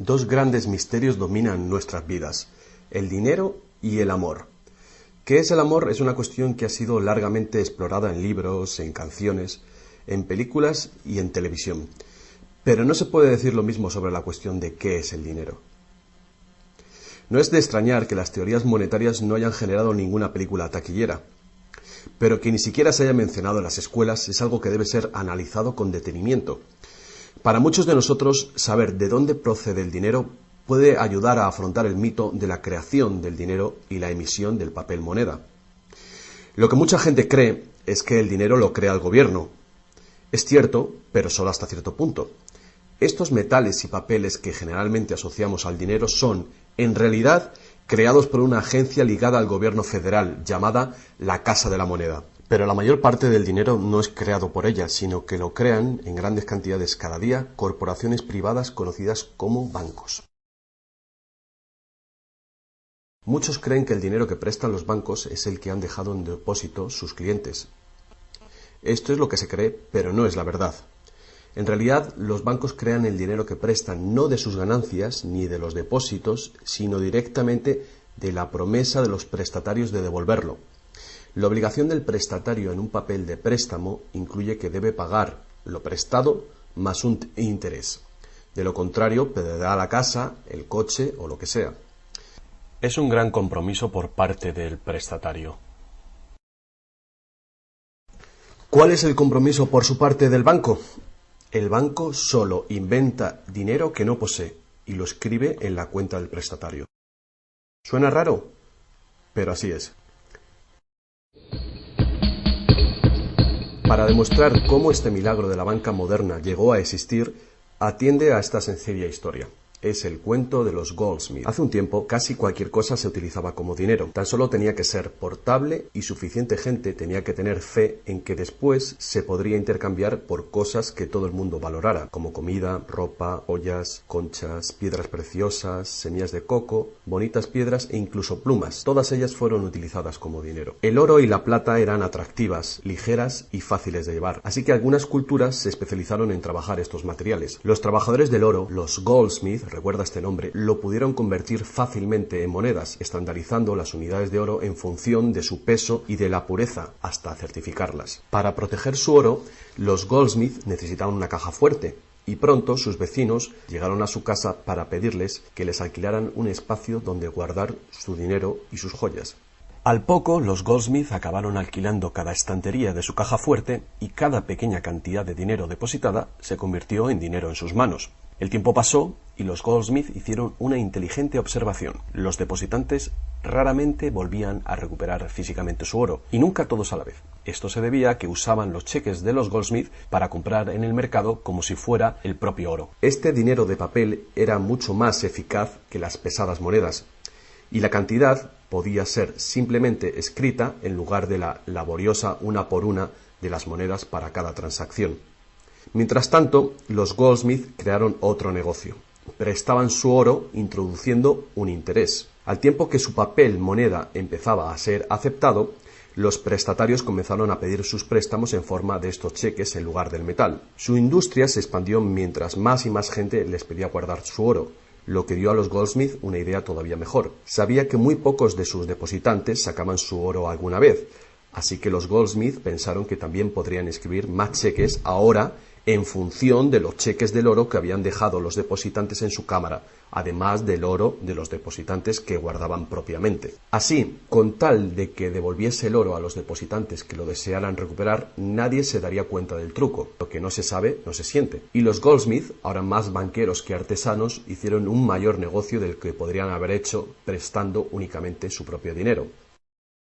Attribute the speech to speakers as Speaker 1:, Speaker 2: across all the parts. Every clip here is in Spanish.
Speaker 1: Dos grandes misterios dominan nuestras vidas: el dinero y el amor. ¿Qué es el amor? Es una cuestión que ha sido largamente explorada en libros, en canciones, en películas y en televisión. Pero no se puede decir lo mismo sobre la cuestión de qué es el dinero. No es de extrañar que las teorías monetarias no hayan generado ninguna película taquillera, pero que ni siquiera se haya mencionado en las escuelas es algo que debe ser analizado con detenimiento. Para muchos de nosotros, saber de dónde procede el dinero puede ayudar a afrontar el mito de la creación del dinero y la emisión del papel moneda. Lo que mucha gente cree es que el dinero lo crea el gobierno. Es cierto, pero solo hasta cierto punto. Estos metales y papeles que generalmente asociamos al dinero son, en realidad, creados por una agencia ligada al gobierno federal, llamada la Casa de la Moneda. Pero la mayor parte del dinero no es creado por ella, sino que lo crean en grandes cantidades cada día corporaciones privadas conocidas como bancos. Muchos creen que el dinero que prestan los bancos es el que han dejado en depósito sus clientes. Esto es lo que se cree, pero no es la verdad. En realidad, los bancos crean el dinero que prestan no de sus ganancias ni de los depósitos, sino directamente de la promesa de los prestatarios de devolverlo. La obligación del prestatario en un papel de préstamo incluye que debe pagar lo prestado más un interés. De lo contrario, perderá la casa, el coche o lo que sea. Es un gran compromiso por parte del prestatario. ¿Cuál es el compromiso por su parte del banco? El banco solo inventa dinero que no posee y lo escribe en la cuenta del prestatario. ¿Suena raro? Pero así es. Para demostrar cómo este milagro de la banca moderna llegó a existir, atiende a esta sencilla historia. Es el cuento de los Goldsmith. Hace un tiempo, casi cualquier cosa se utilizaba como dinero. Tan solo tenía que ser portable y suficiente gente tenía que tener fe en que después se podría intercambiar por cosas que todo el mundo valorara, como comida, ropa, joyas, conchas, piedras preciosas, semillas de coco, bonitas piedras e incluso plumas. Todas ellas fueron utilizadas como dinero. El oro y la plata eran atractivas, ligeras y fáciles de llevar, así que algunas culturas se especializaron en trabajar estos materiales. Los trabajadores del oro, los Goldsmith, recuerda este nombre, lo pudieron convertir fácilmente en monedas, estandarizando las unidades de oro en función de su peso y de la pureza, hasta certificarlas. Para proteger su oro, los Goldsmith necesitaban una caja fuerte, y pronto sus vecinos llegaron a su casa para pedirles que les alquilaran un espacio donde guardar su dinero y sus joyas. Al poco, los Goldsmith acabaron alquilando cada estantería de su caja fuerte y cada pequeña cantidad de dinero depositada se convirtió en dinero en sus manos. El tiempo pasó y los Goldsmith hicieron una inteligente observación. Los depositantes raramente volvían a recuperar físicamente su oro, y nunca todos a la vez. Esto se debía a que usaban los cheques de los Goldsmith para comprar en el mercado como si fuera el propio oro. Este dinero de papel era mucho más eficaz que las pesadas monedas, y la cantidad podía ser simplemente escrita en lugar de la laboriosa una por una de las monedas para cada transacción. Mientras tanto, los Goldsmith crearon otro negocio. Prestaban su oro introduciendo un interés. Al tiempo que su papel moneda empezaba a ser aceptado, los prestatarios comenzaron a pedir sus préstamos en forma de estos cheques en lugar del metal. Su industria se expandió mientras más y más gente les pedía guardar su oro, lo que dio a los Goldsmith una idea todavía mejor. Sabía que muy pocos de sus depositantes sacaban su oro alguna vez, así que los Goldsmith pensaron que también podrían escribir más cheques ahora en función de los cheques del oro que habían dejado los depositantes en su cámara, además del oro de los depositantes que guardaban propiamente. Así, con tal de que devolviese el oro a los depositantes que lo desearan recuperar, nadie se daría cuenta del truco. Lo que no se sabe, no se siente. Y los Goldsmith, ahora más banqueros que artesanos, hicieron un mayor negocio del que podrían haber hecho prestando únicamente su propio dinero.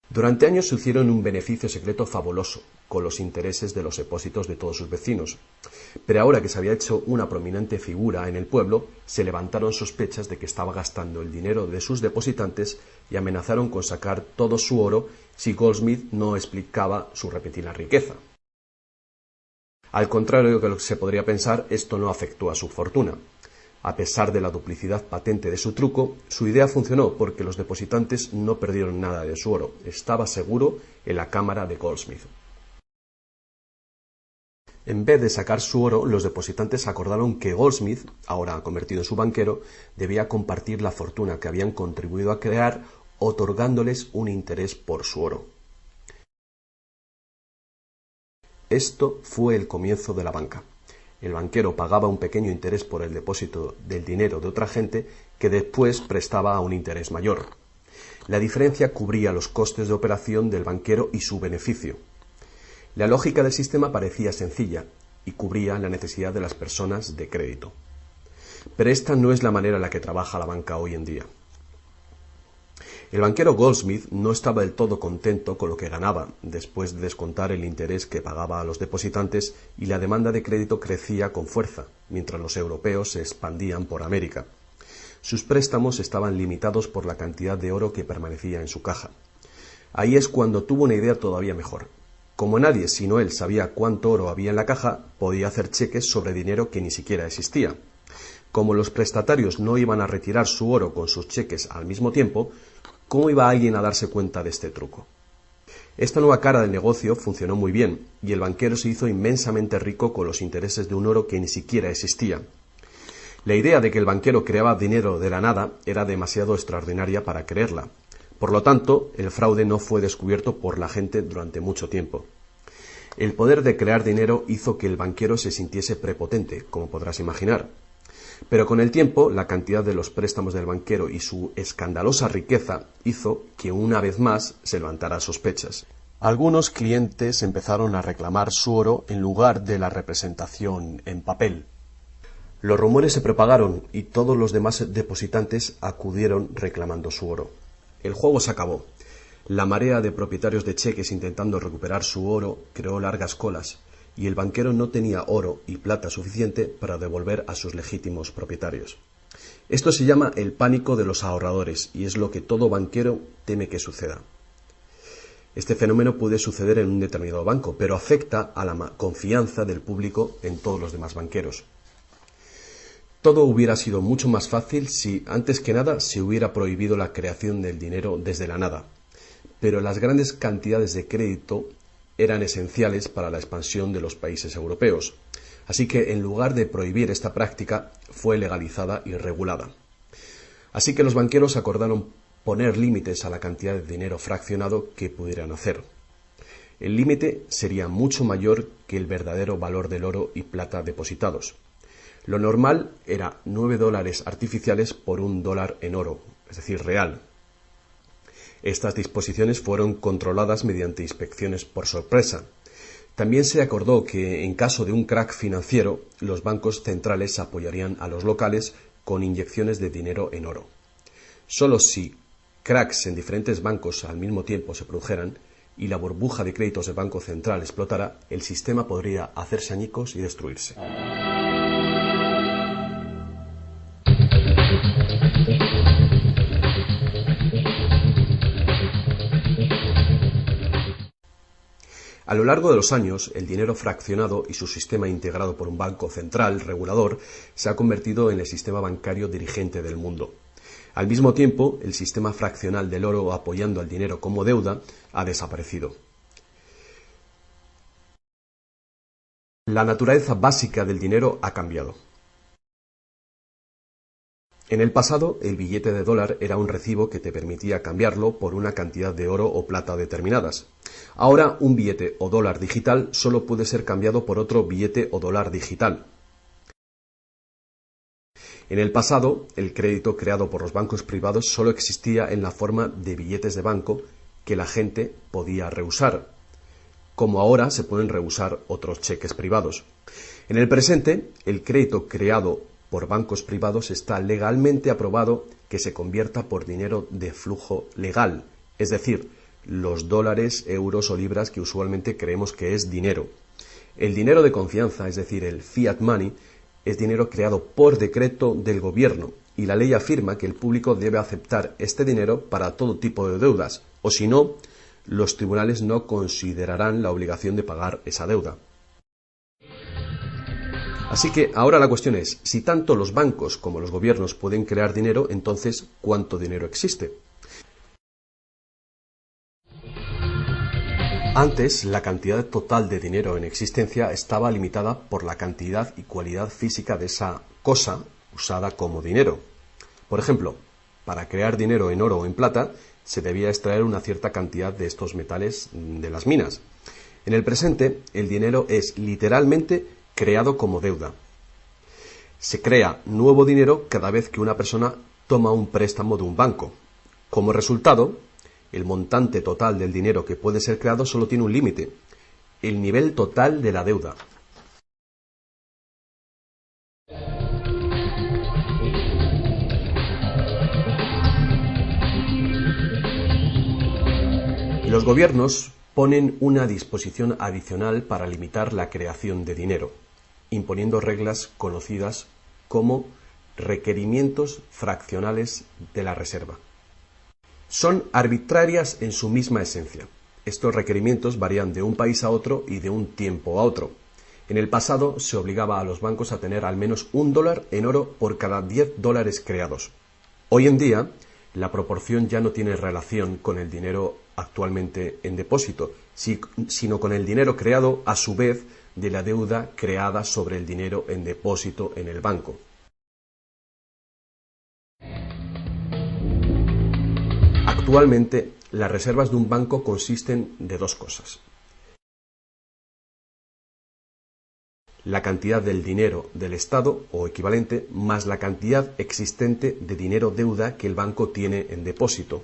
Speaker 1: Durante años se hicieron un beneficio secreto fabuloso, con los intereses de los depósitos de todos sus vecinos. Pero ahora que se había hecho una prominente figura en el pueblo, se levantaron sospechas de que estaba gastando el dinero de sus depositantes y amenazaron con sacar todo su oro si Goldsmith no explicaba su repentina riqueza. Al contrario de lo que se podría pensar, esto no afectó a su fortuna. A pesar de la duplicidad patente de su truco, su idea funcionó porque los depositantes no perdieron nada de su oro. Estaba seguro en la cámara de Goldsmith. En vez de sacar su oro, los depositantes acordaron que Goldsmith, ahora convertido en su banquero, debía compartir la fortuna que habían contribuido a crear, otorgándoles un interés por su oro. Esto fue el comienzo de la banca. El banquero pagaba un pequeño interés por el depósito del dinero de otra gente que después prestaba a un interés mayor. La diferencia cubría los costes de operación del banquero y su beneficio. La lógica del sistema parecía sencilla y cubría la necesidad de las personas de crédito. Pero esta no es la manera en la que trabaja la banca hoy en día. El banquero Goldsmith no estaba del todo contento con lo que ganaba, después de descontar el interés que pagaba a los depositantes, y la demanda de crédito crecía con fuerza, mientras los europeos se expandían por América. Sus préstamos estaban limitados por la cantidad de oro que permanecía en su caja. Ahí es cuando tuvo una idea todavía mejor. Como nadie sino él sabía cuánto oro había en la caja, podía hacer cheques sobre dinero que ni siquiera existía. Como los prestatarios no iban a retirar su oro con sus cheques al mismo tiempo, ¿cómo iba alguien a darse cuenta de este truco? Esta nueva cara del negocio funcionó muy bien, y el banquero se hizo inmensamente rico con los intereses de un oro que ni siquiera existía. La idea de que el banquero creaba dinero de la nada era demasiado extraordinaria para creerla. Por lo tanto, el fraude no fue descubierto por la gente durante mucho tiempo. El poder de crear dinero hizo que el banquero se sintiese prepotente, como podrás imaginar. Pero con el tiempo, la cantidad de los préstamos del banquero y su escandalosa riqueza hizo que una vez más se levantaran sospechas. Algunos clientes empezaron a reclamar su oro en lugar de la representación en papel. Los rumores se propagaron y todos los demás depositantes acudieron reclamando su oro. El juego se acabó. La marea de propietarios de cheques intentando recuperar su oro creó largas colas, y el banquero no tenía oro y plata suficiente para devolver a sus legítimos propietarios. Esto se llama el pánico de los ahorradores y es lo que todo banquero teme que suceda. Este fenómeno puede suceder en un determinado banco, pero afecta a la confianza del público en todos los demás banqueros. Todo hubiera sido mucho más fácil si, antes que nada, se hubiera prohibido la creación del dinero desde la nada. Pero las grandes cantidades de crédito eran esenciales para la expansión de los países europeos. Así que, en lugar de prohibir esta práctica, fue legalizada y regulada. Así que los banqueros acordaron poner límites a la cantidad de dinero fraccionado que pudieran hacer. El límite sería mucho mayor que el verdadero valor del oro y plata depositados. Lo normal era $9 artificiales por $1 en oro, es decir, real. Estas disposiciones fueron controladas mediante inspecciones por sorpresa. También se acordó que, en caso de un crack financiero, los bancos centrales apoyarían a los locales con inyecciones de dinero en oro. Solo si cracks en diferentes bancos al mismo tiempo se produjeran y la burbuja de créditos del Banco Central explotara, el sistema podría hacerse añicos y destruirse. A lo largo de los años, el dinero fraccionado y su sistema integrado por un banco central regulador se ha convertido en el sistema bancario dirigente del mundo. Al mismo tiempo, el sistema fraccional del oro apoyando al dinero como deuda ha desaparecido. La naturaleza básica del dinero ha cambiado. En el pasado, el billete de dólar era un recibo que te permitía cambiarlo por una cantidad de oro o plata determinadas. Ahora, un billete o dólar digital solo puede ser cambiado por otro billete o dólar digital. En el pasado, el crédito creado por los bancos privados solo existía en la forma de billetes de banco que la gente podía rehusar, como ahora se pueden rehusar otros cheques privados. En el presente, el crédito creado por bancos privados está legalmente aprobado que se convierta por dinero de flujo legal, es decir, los dólares, euros o libras que usualmente creemos que es dinero. El dinero de confianza, es decir, el fiat money, es dinero creado por decreto del gobierno y la ley afirma que el público debe aceptar este dinero para todo tipo de deudas, o si no, los tribunales no considerarán la obligación de pagar esa deuda. Así que ahora la cuestión es, si tanto los bancos como los gobiernos pueden crear dinero, entonces, ¿cuánto dinero existe? Antes, la cantidad total de dinero en existencia estaba limitada por la cantidad y cualidad física de esa cosa usada como dinero. Por ejemplo, para crear dinero en oro o en plata, se debía extraer una cierta cantidad de estos metales de las minas. En el presente, el dinero es literalmente creado como deuda. Se crea nuevo dinero cada vez que una persona toma un préstamo de un banco. Como resultado, el montante total del dinero que puede ser creado solo tiene un límite: el nivel total de la deuda. Los gobiernos ponen una disposición adicional para limitar la creación de dinero, imponiendo reglas conocidas como requerimientos fraccionales de la reserva. Son arbitrarias en su misma esencia. Estos requerimientos varían de un país a otro y de un tiempo a otro. En el pasado se obligaba a los bancos a tener al menos $1 en oro por cada 10 dólares creados. Hoy en día, la proporción ya no tiene relación con el dinero actualmente en depósito, sino con el dinero creado a su vez de la deuda creada sobre el dinero en depósito en el banco. Actualmente, las reservas de un banco consisten de dos cosas: la cantidad del dinero del Estado o equivalente más la cantidad existente de dinero deuda que el banco tiene en depósito.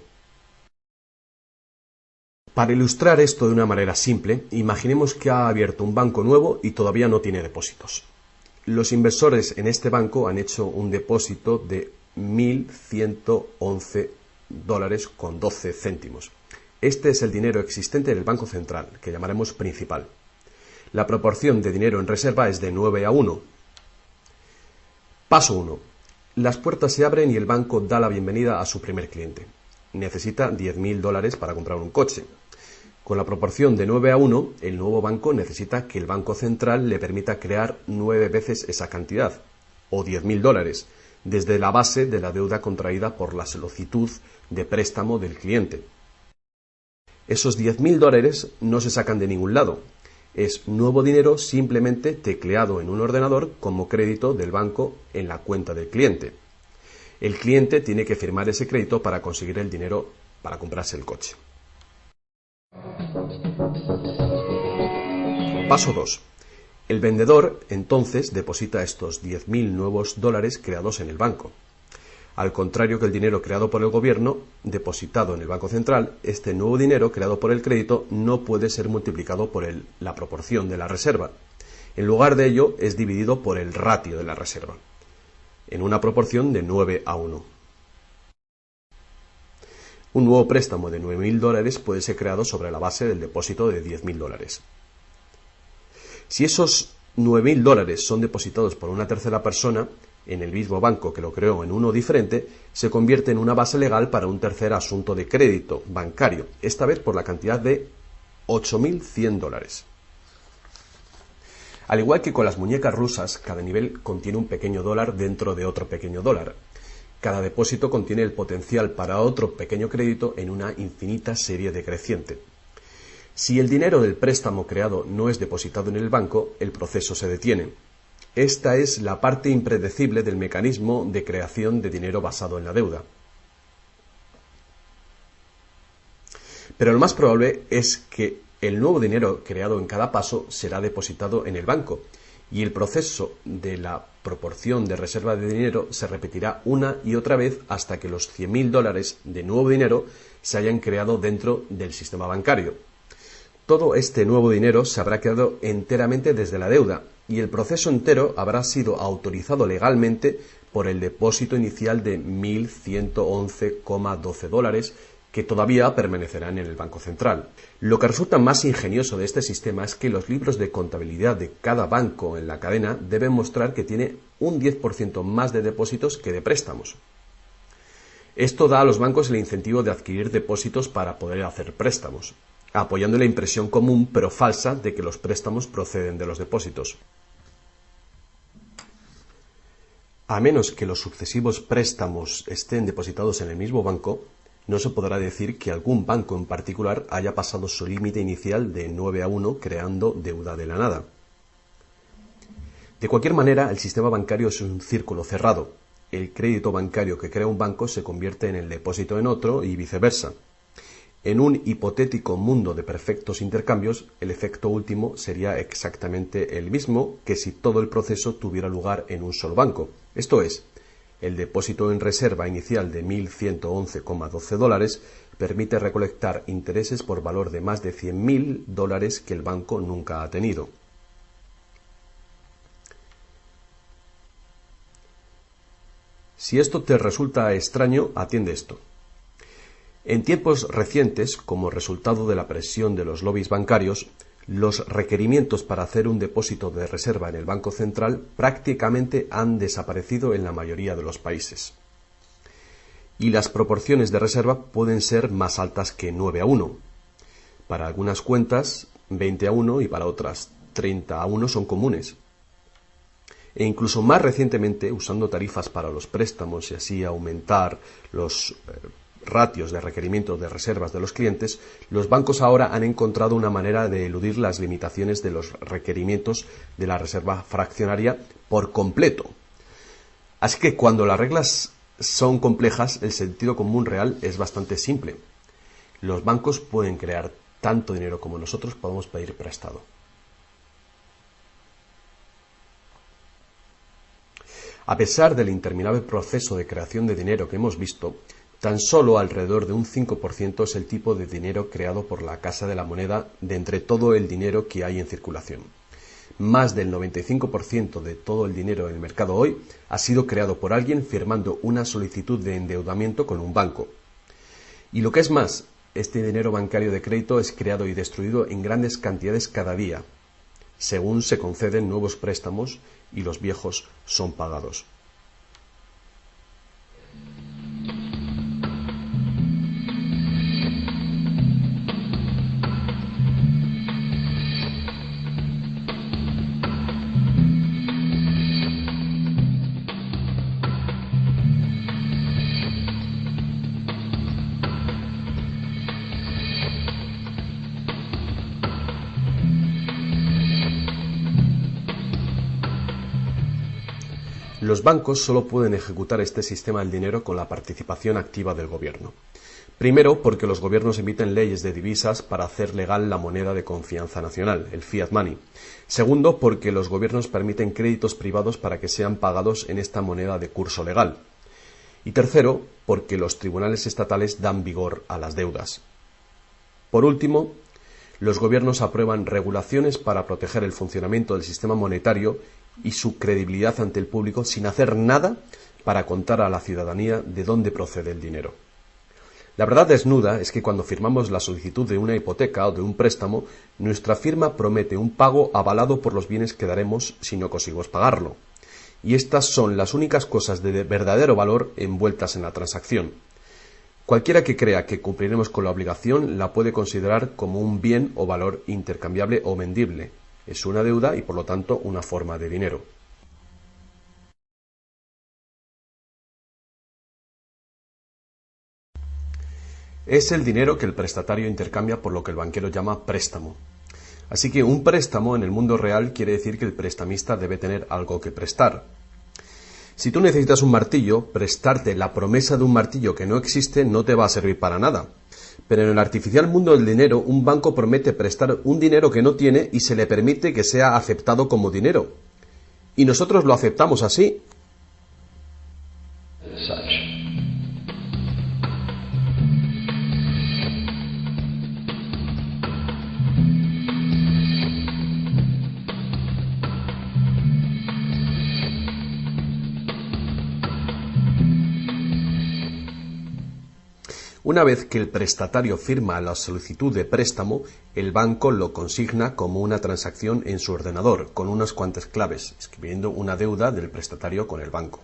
Speaker 1: Para ilustrar esto de una manera simple, imaginemos que ha abierto un banco nuevo y todavía no tiene depósitos. Los inversores en este banco han hecho un depósito de $1.111,12. Este es el dinero existente en el Banco Central, que llamaremos principal. La proporción de dinero en reserva es de 9:1. Paso 1. Las puertas se abren y el banco da la bienvenida a su primer cliente. Necesita $10.000 para comprar un coche. Con la proporción de 9:1, el nuevo banco necesita que el Banco Central le permita crear 9 veces esa cantidad, o $10.000, desde la base de la deuda contraída por la solicitud de préstamo del cliente. Esos $10.000 no se sacan de ningún lado. Es nuevo dinero simplemente tecleado en un ordenador como crédito del banco en la cuenta del cliente. El cliente tiene que firmar ese crédito para conseguir el dinero para comprarse el coche. Paso 2. El vendedor entonces deposita estos 10.000 nuevos dólares creados en el banco. Al contrario que el dinero creado por el gobierno, depositado en el Banco Central, este nuevo dinero creado por el crédito no puede ser multiplicado por la proporción de la reserva. En lugar de ello, es dividido por el ratio de la reserva, en una proporción de 9:1. Un nuevo préstamo de $9.000 puede ser creado sobre la base del depósito de $10.000. Si esos $9.000 son depositados por una tercera persona en el mismo banco que lo creó en uno diferente, se convierte en una base legal para un tercer asunto de crédito bancario, esta vez por la cantidad de 8.100 dólares. Al igual que con las muñecas rusas, cada nivel contiene un pequeño dólar dentro de otro pequeño dólar. Cada depósito contiene el potencial para otro pequeño crédito en una infinita serie decreciente. Si el dinero del préstamo creado no es depositado en el banco, el proceso se detiene. Esta es la parte impredecible del mecanismo de creación de dinero basado en la deuda. Pero lo más probable es que el nuevo dinero creado en cada paso será depositado en el banco, y el proceso de la proporción de reserva de dinero se repetirá una y otra vez hasta que los 100.000 dólares de nuevo dinero se hayan creado dentro del sistema bancario. Todo este nuevo dinero se habrá creado enteramente desde la deuda, y el proceso entero habrá sido autorizado legalmente por el depósito inicial de 1.111,12 dólares que todavía permanecerán en el Banco Central. Lo que resulta más ingenioso de este sistema es que los libros de contabilidad de cada banco en la cadena deben mostrar que tiene un 10% más de depósitos que de préstamos. Esto da a los bancos el incentivo de adquirir depósitos para poder hacer préstamos, apoyando la impresión común pero falsa de que los préstamos proceden de los depósitos. A menos que los sucesivos préstamos estén depositados en el mismo banco, no se podrá decir que algún banco en particular haya pasado su límite inicial de 9-1 creando deuda de la nada. De cualquier manera, el sistema bancario es un círculo cerrado. El crédito bancario que crea un banco se convierte en el depósito en otro y viceversa. En un hipotético mundo de perfectos intercambios, el efecto último sería exactamente el mismo que si todo el proceso tuviera lugar en un solo banco. Esto es, el depósito en reserva inicial de 1.111,12 dólares permite recolectar intereses por valor de más de 100.000 dólares que el banco nunca ha tenido. Si esto te resulta extraño, atiende esto. En tiempos recientes, como resultado de la presión de los lobbies bancarios, los requerimientos para hacer un depósito de reserva en el Banco Central prácticamente han desaparecido en la mayoría de los países. Y las proporciones de reserva pueden ser más altas que 9-1. Para algunas cuentas, 20-1 y para otras 30-1 son comunes. E incluso más recientemente, usando tarifas para los préstamos y así aumentar los ratios de requerimientos de reservas de los clientes, los bancos ahora han encontrado una manera de eludir las limitaciones de los requerimientos de la reserva fraccionaria por completo. Así que cuando las reglas son complejas, el sentido común real es bastante simple. Los bancos pueden crear tanto dinero como nosotros podemos pedir prestado. A pesar del interminable proceso de creación de dinero que hemos visto, tan solo alrededor de un 5% es el tipo de dinero creado por la Casa de la Moneda de entre todo el dinero que hay en circulación. Más del 95% de todo el dinero en el mercado hoy ha sido creado por alguien firmando una solicitud de endeudamiento con un banco. Y lo que es más, este dinero bancario de crédito es creado y destruido en grandes cantidades cada día, según se conceden nuevos préstamos y los viejos son pagados. Los bancos solo pueden ejecutar este sistema del dinero con la participación activa del gobierno. Primero, porque los gobiernos emiten leyes de divisas para hacer legal la moneda de confianza nacional, el fiat money. Segundo, porque los gobiernos permiten créditos privados para que sean pagados en esta moneda de curso legal. Y tercero, porque los tribunales estatales dan vigor a las deudas. Por último, los gobiernos aprueban regulaciones para proteger el funcionamiento del sistema monetario y su credibilidad ante el público sin hacer nada para contar a la ciudadanía de dónde procede el dinero. La verdad desnuda es que cuando firmamos la solicitud de una hipoteca o de un préstamo, nuestra firma promete un pago avalado por los bienes que daremos si no conseguimos pagarlo. Y estas son las únicas cosas de verdadero valor envueltas en la transacción. Cualquiera que crea que cumpliremos con la obligación la puede considerar como un bien o valor intercambiable o vendible. Es una deuda y por lo tanto una forma de dinero. Es el dinero que el prestatario intercambia por lo que el banquero llama préstamo. Así que un préstamo en el mundo real quiere decir que el prestamista debe tener algo que prestar. Si tú necesitas un martillo, prestarte la promesa de un martillo que no existe no te va a servir para nada. Pero en el artificial mundo del dinero, un banco promete prestar un dinero que no tiene y se le permite que sea aceptado como dinero. Y nosotros lo aceptamos así. Una vez que el prestatario firma la solicitud de préstamo, el banco lo consigna como una transacción en su ordenador, con unas cuantas claves, escribiendo una deuda del prestatario con el banco.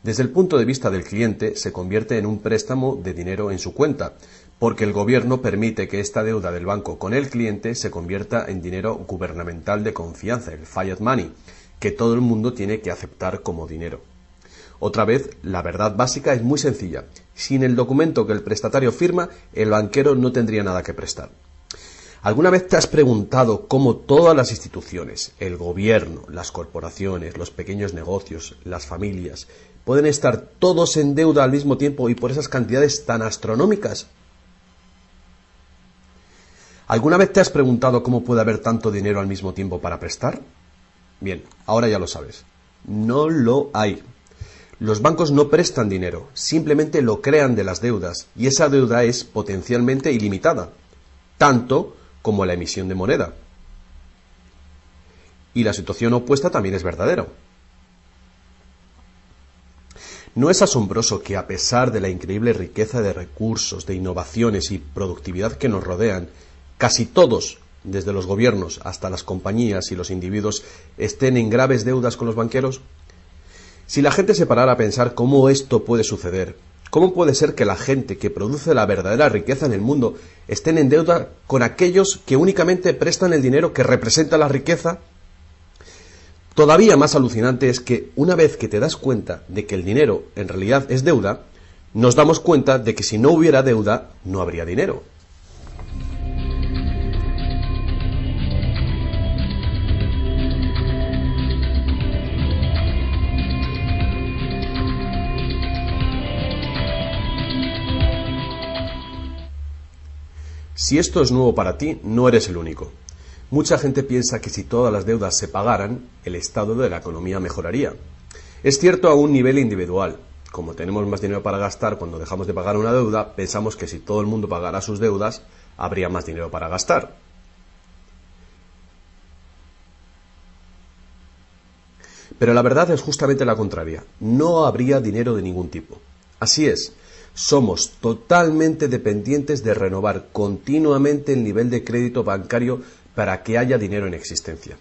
Speaker 1: Desde el punto de vista del cliente, se convierte en un préstamo de dinero en su cuenta, porque el gobierno permite que esta deuda del banco con el cliente se convierta en dinero gubernamental de confianza, el fiat money, que todo el mundo tiene que aceptar como dinero. Otra vez, la verdad básica es muy sencilla. Sin el documento que el prestatario firma, el banquero no tendría nada que prestar. ¿Alguna vez te has preguntado cómo todas las instituciones, el gobierno, las corporaciones, los pequeños negocios, las familias, pueden estar todos en deuda al mismo tiempo y por esas cantidades tan astronómicas? ¿Alguna vez te has preguntado cómo puede haber tanto dinero al mismo tiempo para prestar? Bien, ahora ya lo sabes. No lo hay. Los bancos no prestan dinero, simplemente lo crean de las deudas, y esa deuda es potencialmente ilimitada, tanto como la emisión de moneda. Y la situación opuesta también es verdadera. ¿No es asombroso que a pesar de la increíble riqueza de recursos, de innovaciones y productividad que nos rodean, casi todos, desde los gobiernos hasta las compañías y los individuos, estén en graves deudas con los banqueros? Si la gente se parara a pensar cómo esto puede suceder, ¿cómo puede ser que la gente que produce la verdadera riqueza en el mundo estén en deuda con aquellos que únicamente prestan el dinero que representa la riqueza? Todavía más alucinante es que una vez que te das cuenta de que el dinero en realidad es deuda, nos damos cuenta de que si no hubiera deuda, no habría dinero. Si esto es nuevo para ti, no eres el único. Mucha gente piensa que si todas las deudas se pagaran, el estado de la economía mejoraría. Es cierto a un nivel individual. Como tenemos más dinero para gastar cuando dejamos de pagar una deuda, pensamos que si todo el mundo pagara sus deudas, habría más dinero para gastar. Pero la verdad es justamente la contraria. No habría dinero de ningún tipo. Así es. Somos totalmente dependientes de renovar continuamente el nivel de crédito bancario para que haya dinero en existencia.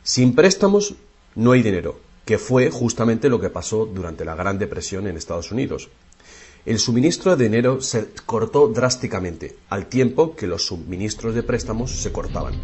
Speaker 1: Sin préstamos no hay dinero, que fue justamente lo que pasó durante la Gran Depresión en Estados Unidos. El suministro de dinero se cortó drásticamente, al tiempo que los suministros de préstamos se cortaban.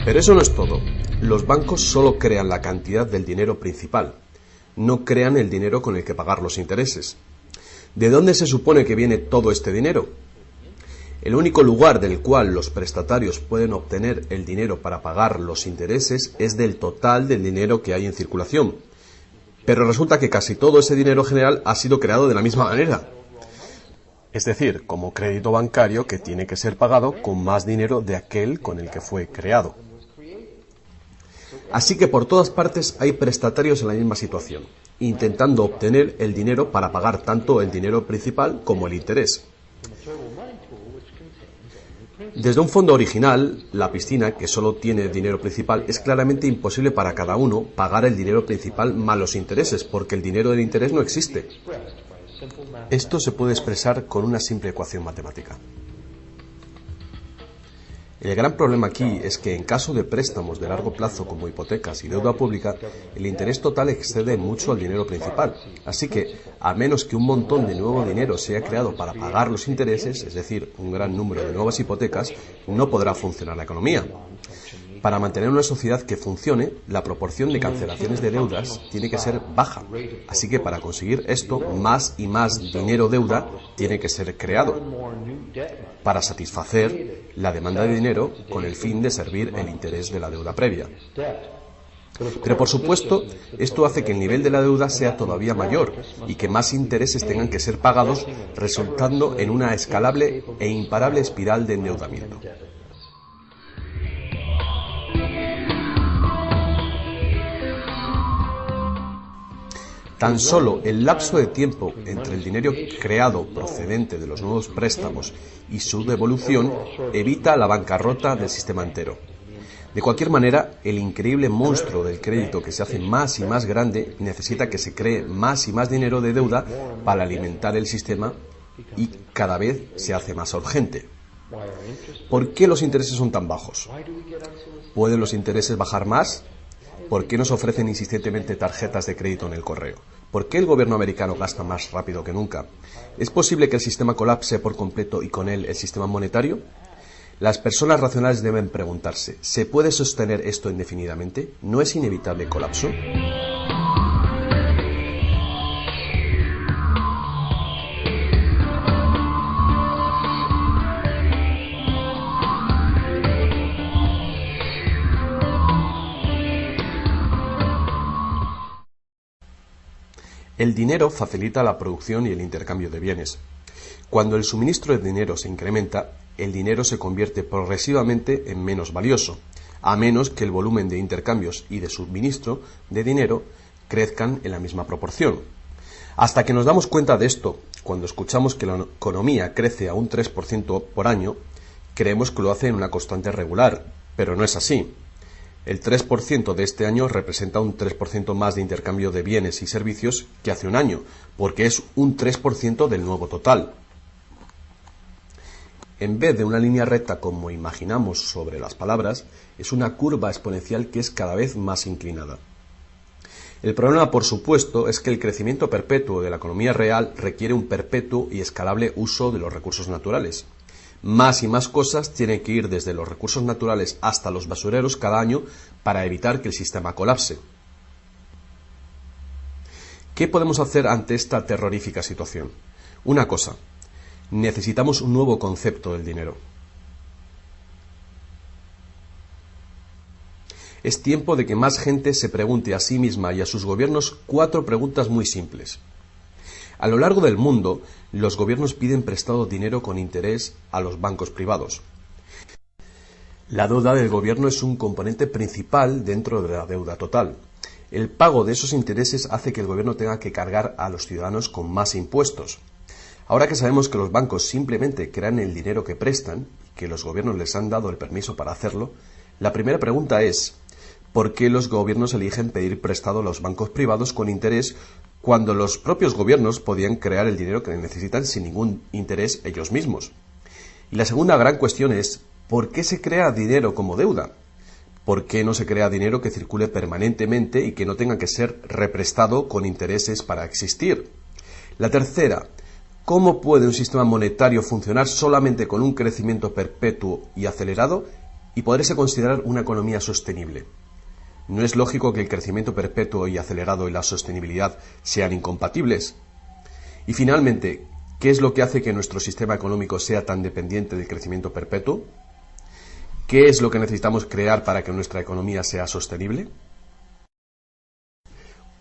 Speaker 1: Pero eso no es todo. Los bancos solo crean la cantidad del dinero principal. No crean el dinero con el que pagar los intereses. ¿De dónde se supone que viene todo este dinero? El único lugar del cual los prestatarios pueden obtener el dinero para pagar los intereses es del total del dinero que hay en circulación. Pero resulta que casi todo ese dinero general ha sido creado de la misma manera. Es decir, como crédito bancario que tiene que ser pagado con más dinero de aquel con el que fue creado. Así que por todas partes hay prestatarios en la misma situación. intentando obtener el dinero para pagar tanto el dinero principal como el interés. Desde un fondo original, la piscina, que solo tiene dinero principal, es claramente imposible para cada uno pagar el dinero principal más los intereses, porque el dinero del interés no existe. Esto se puede expresar con una simple ecuación matemática. El gran problema aquí es que en caso de préstamos de largo plazo como hipotecas y deuda pública, el interés total excede mucho al dinero principal. Así que, a menos que un montón de nuevo dinero sea creado para pagar los intereses, es decir, un gran número de nuevas hipotecas, no podrá funcionar la economía. Para mantener una sociedad que funcione, la proporción de cancelaciones de deudas tiene que ser baja. Así que para conseguir esto, más y más dinero deuda tiene que ser creado para satisfacer la demanda de dinero con el fin de servir el interés de la deuda previa. Pero por supuesto, esto hace que el nivel de la deuda sea todavía mayor y que más intereses tengan que ser pagados, resultando en una escalable e imparable espiral de endeudamiento. Tan solo el lapso de tiempo entre el dinero creado procedente de los nuevos préstamos y su devolución evita la bancarrota del sistema entero. De cualquier manera, el increíble monstruo del crédito que se hace más y más grande necesita que se cree más y más dinero de deuda para alimentar el sistema y cada vez se hace más urgente. ¿Por qué los intereses son tan bajos? ¿Pueden los intereses bajar más? ¿Por qué nos ofrecen insistentemente tarjetas de crédito en el correo? ¿Por qué el gobierno americano gasta más rápido que nunca? ¿Es posible que el sistema colapse por completo y con él el sistema monetario? Las personas racionales deben preguntarse, ¿se puede sostener esto indefinidamente? ¿No es inevitable el colapso? El dinero facilita la producción y el intercambio de bienes. Cuando el suministro de dinero se incrementa, el dinero se convierte progresivamente en menos valioso, a menos que el volumen de intercambios y de suministro de dinero crezcan en la misma proporción. Hasta que nos damos cuenta de esto, cuando escuchamos que la economía crece a un 3% por año, creemos que lo hace en una constante regular, pero no es así. El 3% de este año representa un 3% más de intercambio de bienes y servicios que hace un año, porque es un 3% del nuevo total. En vez de una línea recta como imaginamos sobre las palabras, es una curva exponencial que es cada vez más inclinada. El problema, por supuesto, es que el crecimiento perpetuo de la economía real requiere un perpetuo y escalable uso de los recursos naturales. Más y más cosas tienen que ir desde los recursos naturales hasta los basureros cada año para evitar que el sistema colapse. ¿Qué podemos hacer ante esta terrorífica situación? Una cosa, necesitamos un nuevo concepto del dinero. Es tiempo de que más gente se pregunte a sí misma y a sus gobiernos 4 preguntas muy simples. A lo largo del mundo, los gobiernos piden prestado dinero con interés a los bancos privados. La deuda del gobierno es un componente principal dentro de la deuda total. El pago de esos intereses hace que el gobierno tenga que cargar a los ciudadanos con más impuestos. Ahora que sabemos que los bancos simplemente crean el dinero que prestan y que los gobiernos les han dado el permiso para hacerlo, la primera pregunta es, ¿por qué los gobiernos eligen pedir prestado a los bancos privados con interés cuando los propios gobiernos podían crear el dinero que necesitan sin ningún interés ellos mismos? Y la segunda gran cuestión es, ¿por qué se crea dinero como deuda? ¿Por qué no se crea dinero que circule permanentemente y que no tenga que ser represtado con intereses para existir? La tercera, ¿cómo puede un sistema monetario funcionar solamente con un crecimiento perpetuo y acelerado y poderse considerar una economía sostenible? ¿No es lógico que el crecimiento perpetuo y acelerado y la sostenibilidad sean incompatibles? Y finalmente, ¿qué es lo que hace que nuestro sistema económico sea tan dependiente del crecimiento perpetuo? ¿Qué es lo que necesitamos crear para que nuestra economía sea sostenible?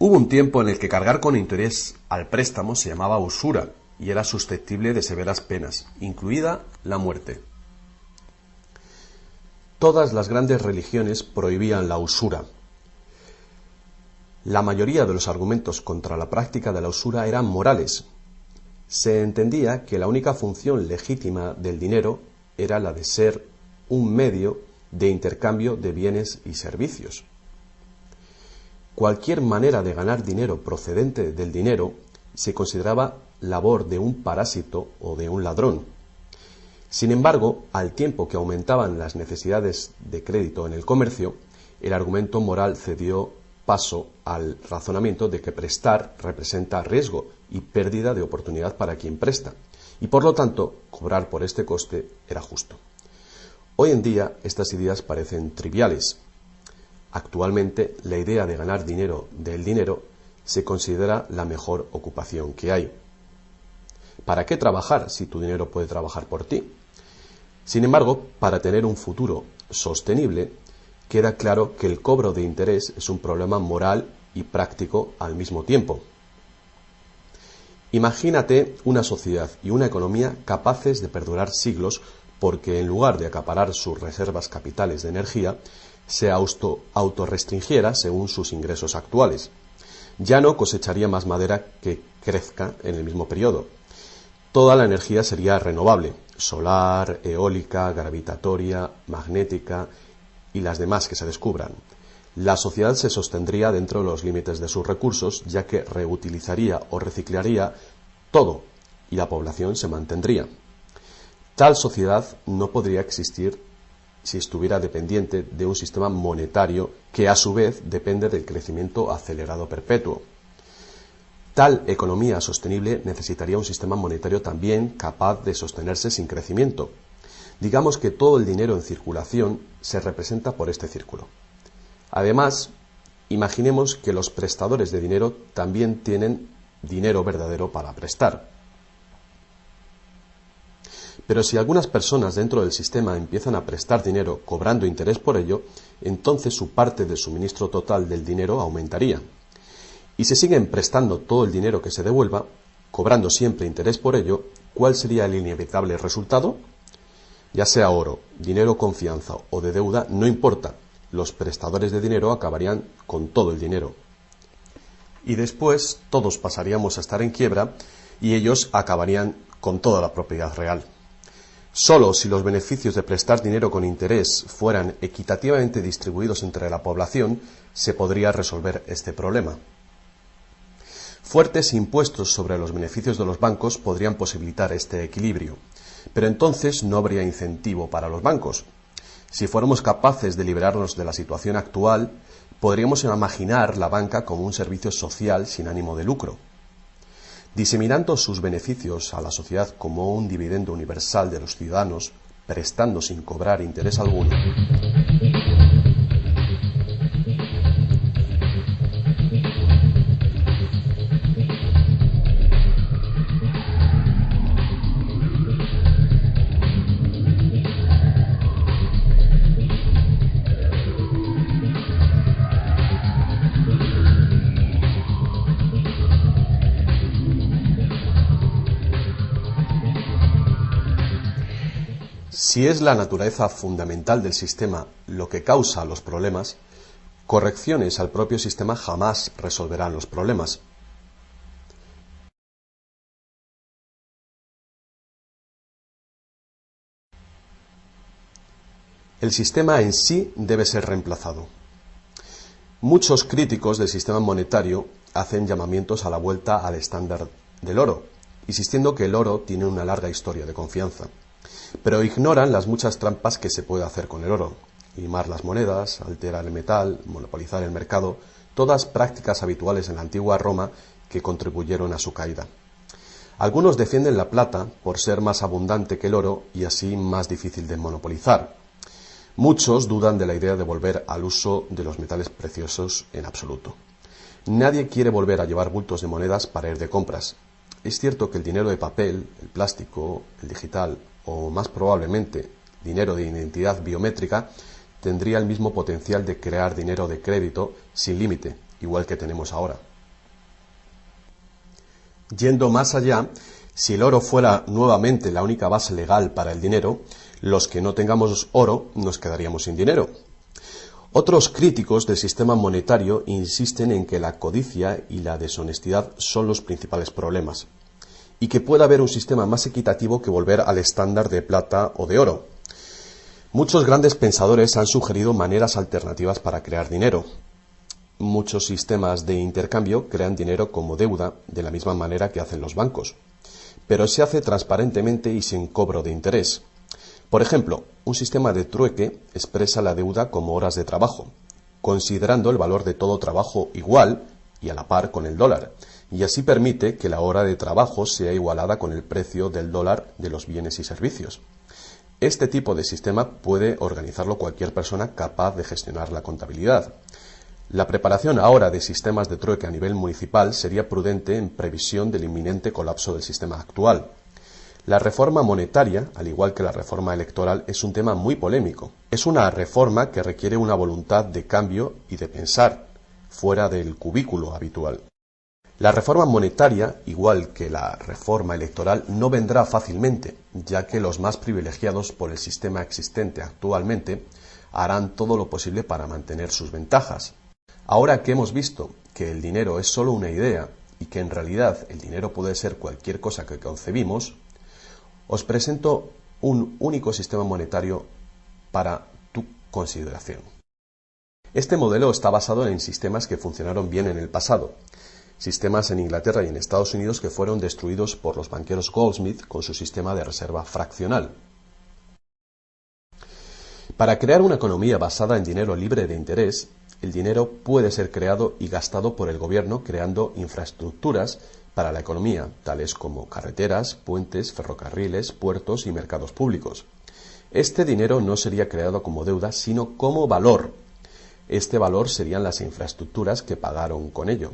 Speaker 1: Hubo un tiempo en el que cargar con interés al préstamo se llamaba usura y era susceptible de severas penas, incluida la muerte. Todas las grandes religiones prohibían la usura. La mayoría de los argumentos contra la práctica de la usura eran morales. Se entendía que la única función legítima del dinero era la de ser un medio de intercambio de bienes y servicios. Cualquier manera de ganar dinero procedente del dinero se consideraba labor de un parásito o de un ladrón. Sin embargo, al tiempo que aumentaban las necesidades de crédito en el comercio, el argumento moral cedió paso al razonamiento de que prestar representa riesgo y pérdida de oportunidad para quien presta, y por lo tanto, cobrar por este coste era justo. Hoy en día, estas ideas parecen triviales. Actualmente, la idea de ganar dinero del dinero se considera la mejor ocupación que hay. ¿Para qué trabajar si tu dinero puede trabajar por ti? Sin embargo, para tener un futuro sostenible, queda claro que el cobro de interés es un problema moral y práctico al mismo tiempo. Imagínate una sociedad y una economía capaces de perdurar siglos porque en lugar de acaparar sus reservas capitales de energía, se autorrestringiera según sus ingresos actuales. Ya no cosecharía más madera que crezca en el mismo periodo. Toda la energía sería renovable, solar, eólica, gravitatoria, magnética y las demás que se descubran. La sociedad se sostendría dentro de los límites de sus recursos, ya que reutilizaría o reciclaría todo y la población se mantendría. Tal sociedad no podría existir si estuviera dependiente de un sistema monetario que a su vez depende del crecimiento acelerado perpetuo. Tal economía sostenible necesitaría un sistema monetario también capaz de sostenerse sin crecimiento. Digamos que todo el dinero en circulación se representa por este círculo. Además, imaginemos que los prestadores de dinero también tienen dinero verdadero para prestar. Pero si algunas personas dentro del sistema empiezan a prestar dinero cobrando interés por ello, entonces su parte del suministro total del dinero aumentaría. Y si siguen prestando todo el dinero que se devuelva, cobrando siempre interés por ello, ¿cuál sería el inevitable resultado? Ya sea oro, dinero confianza o de deuda, no importa, los prestadores de dinero acabarían con todo el dinero. Y después todos pasaríamos a estar en quiebra y ellos acabarían con toda la propiedad real. Solo si los beneficios de prestar dinero con interés fueran equitativamente distribuidos entre la población, se podría resolver este problema. Fuertes impuestos sobre los beneficios de los bancos podrían posibilitar este equilibrio, pero entonces no habría incentivo para los bancos. Si fuéramos capaces de liberarnos de la situación actual, podríamos imaginar la banca como un servicio social sin ánimo de lucro. Diseminando sus beneficios a la sociedad como un dividendo universal de los ciudadanos, prestando sin cobrar interés alguno. Si es la naturaleza fundamental del sistema lo que causa los problemas, correcciones al propio sistema jamás resolverán los problemas. El sistema en sí debe ser reemplazado. Muchos críticos del sistema monetario hacen llamamientos a la vuelta al estándar del oro, insistiendo que el oro tiene una larga historia de confianza. Pero ignoran las muchas trampas que se puede hacer con el oro. Limar las monedas, alterar el metal, monopolizar el mercado, todas prácticas habituales en la antigua Roma que contribuyeron a su caída. Algunos defienden la plata por ser más abundante que el oro y así más difícil de monopolizar. Muchos dudan de la idea de volver al uso de los metales preciosos en absoluto. Nadie quiere volver a llevar bultos de monedas para ir de compras. Es cierto que el dinero de papel, el plástico, el digital o más probablemente dinero de identidad biométrica tendría el mismo potencial de crear dinero de crédito sin límite, igual que tenemos ahora. Yendo más allá, si el oro fuera nuevamente la única base legal para el dinero, los que no tengamos oro nos quedaríamos sin dinero. Otros críticos del sistema monetario insisten en que la codicia y la deshonestidad son los principales problemas, y que puede haber un sistema más equitativo que volver al estándar de plata o de oro. Muchos grandes pensadores han sugerido maneras alternativas para crear dinero. Muchos sistemas de intercambio crean dinero como deuda, de la misma manera que hacen los bancos, pero se hace transparentemente y sin cobro de interés. Por ejemplo, un sistema de trueque expresa la deuda como horas de trabajo, considerando el valor de todo trabajo igual y a la par con el dólar, y así permite que la hora de trabajo sea igualada con el precio del dólar de los bienes y servicios. Este tipo de sistema puede organizarlo cualquier persona capaz de gestionar la contabilidad. La preparación ahora de sistemas de trueque a nivel municipal sería prudente en previsión del inminente colapso del sistema actual. La reforma monetaria, al igual que la reforma electoral, es un tema muy polémico. Es una reforma que requiere una voluntad de cambio y de pensar fuera del cubículo habitual. La reforma monetaria, igual que la reforma electoral, no vendrá fácilmente, ya que los más privilegiados por el sistema existente actualmente harán todo lo posible para mantener sus ventajas. Ahora que hemos visto que el dinero es solo una idea y que en realidad el dinero puede ser cualquier cosa que concebimos, os presento un único sistema monetario para tu consideración. Este modelo está basado en sistemas que funcionaron bien en el pasado, sistemas en Inglaterra y en Estados Unidos que fueron destruidos por los banqueros Goldsmith con su sistema de reserva fraccional. Para crear una economía basada en dinero libre de interés, el dinero puede ser creado y gastado por el gobierno creando infraestructuras para la economía, tales como carreteras, puentes, ferrocarriles, puertos y mercados públicos. Este dinero no sería creado como deuda, sino como valor. Este valor serían las infraestructuras que pagaron con ello.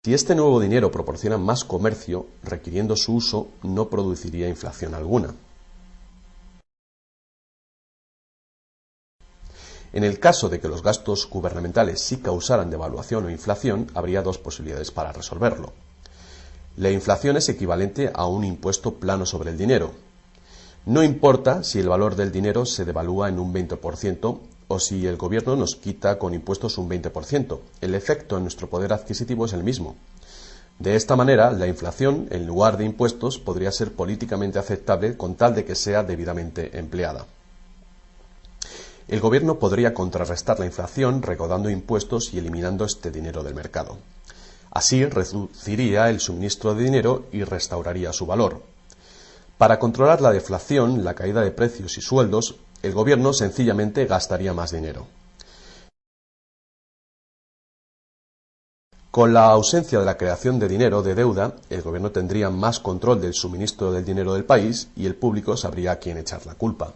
Speaker 1: Si este nuevo dinero proporciona más comercio, requiriendo su uso, no produciría inflación alguna. En el caso de que los gastos gubernamentales sí causaran devaluación o inflación, habría dos posibilidades para resolverlo. La inflación es equivalente a un impuesto plano sobre el dinero. No importa si el valor del dinero se devalúa en un 20% o si el gobierno nos quita con impuestos un 20%. El efecto en nuestro poder adquisitivo es el mismo. De esta manera, la inflación, en lugar de impuestos, podría ser políticamente aceptable con tal de que sea debidamente empleada. El gobierno podría contrarrestar la inflación recaudando impuestos y eliminando este dinero del mercado. Así reduciría el suministro de dinero y restauraría su valor. Para controlar la deflación, la caída de precios y sueldos, el gobierno sencillamente gastaría más dinero. Con la ausencia de la creación de dinero de deuda, el gobierno tendría más control del suministro del dinero del país y el público sabría a quién echar la culpa.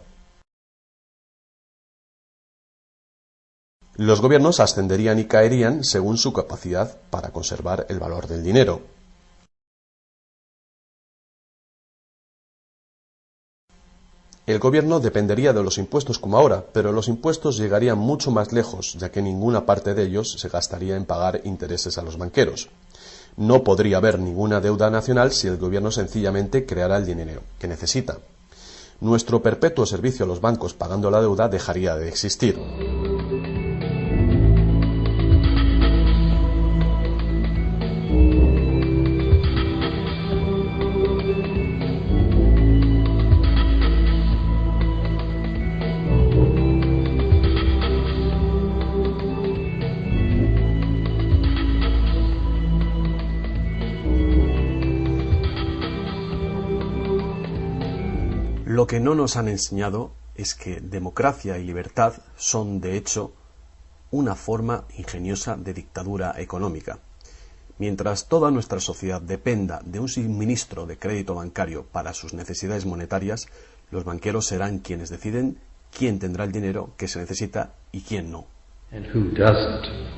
Speaker 1: Los gobiernos ascenderían y caerían según su capacidad para conservar el valor del dinero. El gobierno dependería de los impuestos como ahora, pero los impuestos llegarían mucho más lejos, ya que ninguna parte de ellos se gastaría en pagar intereses a los banqueros. No podría haber ninguna deuda nacional si el gobierno sencillamente creara el dinero que necesita. Nuestro perpetuo servicio a los bancos pagando la deuda dejaría de existir. Lo que no nos han enseñado es que democracia y libertad son, de hecho, una forma ingeniosa de dictadura económica. Mientras toda nuestra sociedad dependa de un suministro de crédito bancario para sus necesidades monetarias, los banqueros serán quienes deciden quién tendrá el dinero que se necesita y quién no.
Speaker 2: And who doesn't.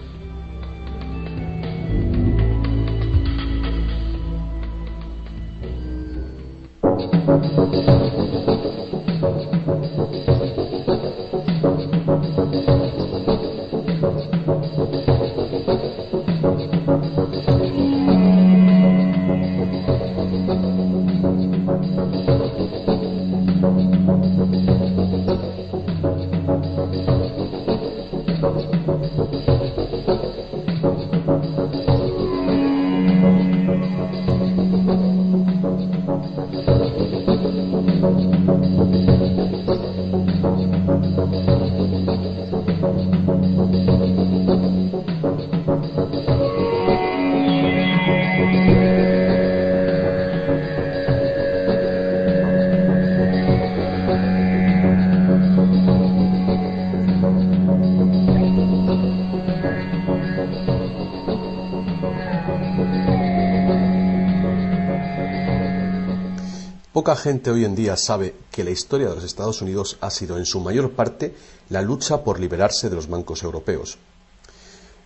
Speaker 1: Poca gente hoy en día sabe que la historia de los Estados Unidos ha sido en su mayor parte la lucha por liberarse de los bancos europeos.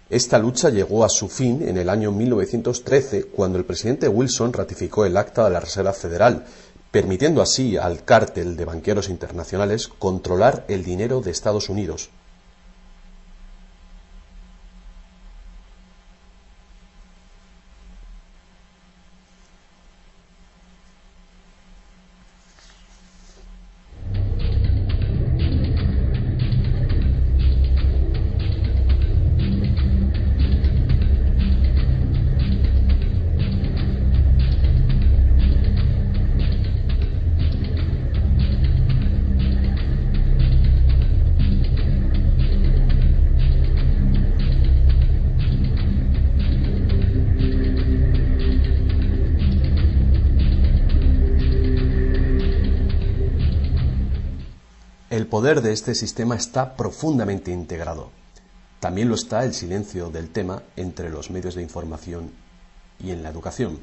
Speaker 1: Esta lucha llegó a su fin en el año 1913, cuando el presidente Wilson ratificó el Acta de la Reserva Federal, permitiendo así al cártel de banqueros internacionales controlar el dinero de Estados Unidos. El poder de este sistema está profundamente integrado. También lo está el silencio del tema entre los medios de información y en la educación.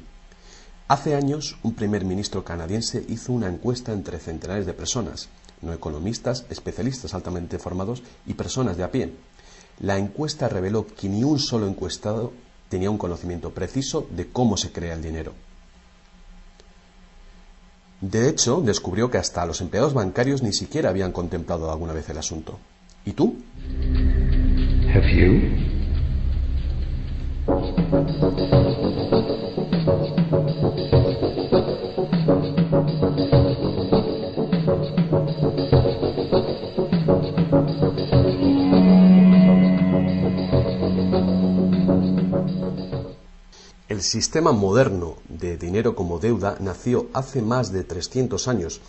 Speaker 1: Hace años, un primer ministro canadiense hizo una encuesta entre centenares de personas, no economistas, especialistas altamente formados y personas de a pie. La encuesta reveló que ni un solo encuestado tenía un conocimiento preciso de cómo se crea el dinero. De hecho, descubrió que hasta los empleados bancarios ni siquiera habían contemplado alguna vez el asunto. ¿Y tú?
Speaker 2: Have you?
Speaker 1: El sistema moderno de dinero como deuda nació hace más de 300 años,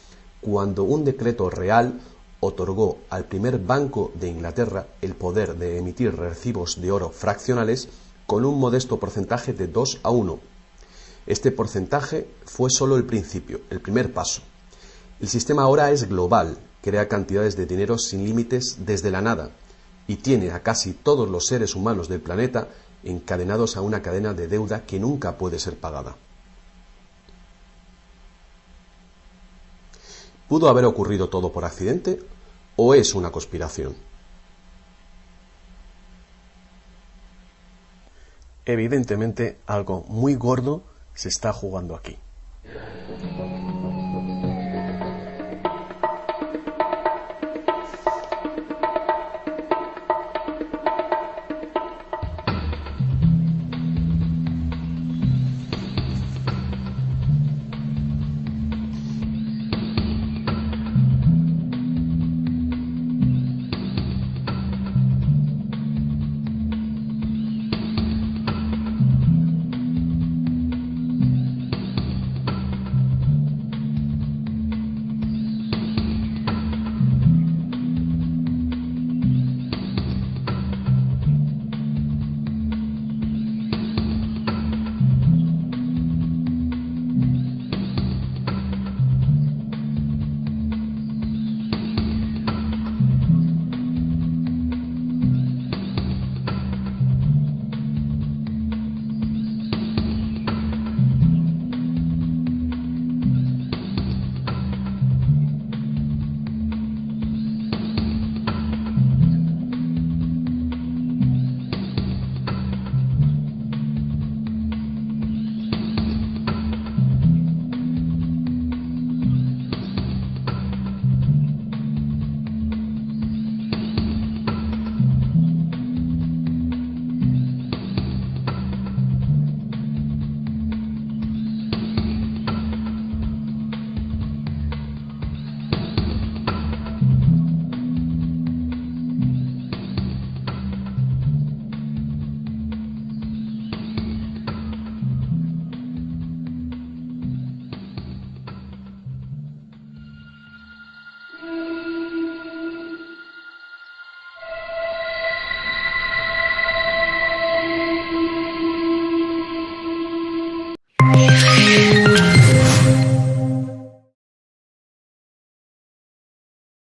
Speaker 1: cuando un decreto real otorgó al primer Banco de Inglaterra el poder de emitir recibos de oro fraccionales con un modesto porcentaje de 2:1. Este porcentaje fue solo el principio, el primer paso. El sistema ahora es global, crea cantidades de dinero sin límites desde la nada y tiene a casi todos los seres humanos del planeta encadenados a una cadena de deuda que nunca puede ser pagada. ¿Pudo haber ocurrido todo por accidente o es una conspiración? Evidentemente, algo muy gordo se está jugando aquí.